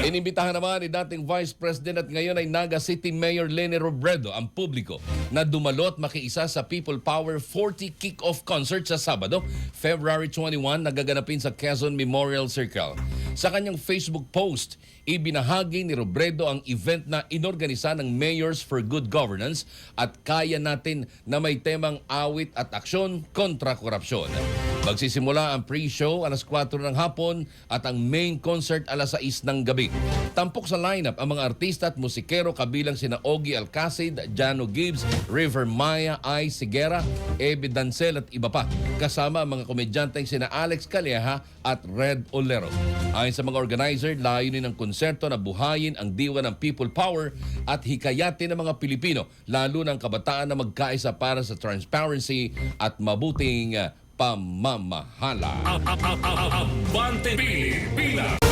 Inimbitahan naman ni dating Vice President at ngayon ay Naga City Mayor Leni Robredo ang publiko na dumalo at makiisa sa People Power 40 Kick-Off Concert sa Sabado, February 21, nagaganapin sa Quezon Memorial Circle. Sa kanyang Facebook post, ibinahagi ni Robredo ang event na inorganisa ng Mayors for Good Governance at Kaya Natin na may temang awit at aksyon kontra korupsyon. Magsisimula ang pre-show alas 4 ng hapon at ang main concert alas 6 ng gabi. Tampok sa lineup ang mga artista at musikero kabilang sina Ogie Alcacid, Jano Gibbs, River Maya, Ai Sigera, Ebe Dancel at iba pa. Kasama ang mga komedyanteng sina Alex Calleja at Red Olero. Ayon sa mga organizer, layunin ng konserto na buhayin ang diwa ng People Power at hikayatin ng mga Pilipino, lalo ng kabataan na magkaisa para sa transparency at mabuting pamamahala. Abante Pilipinas.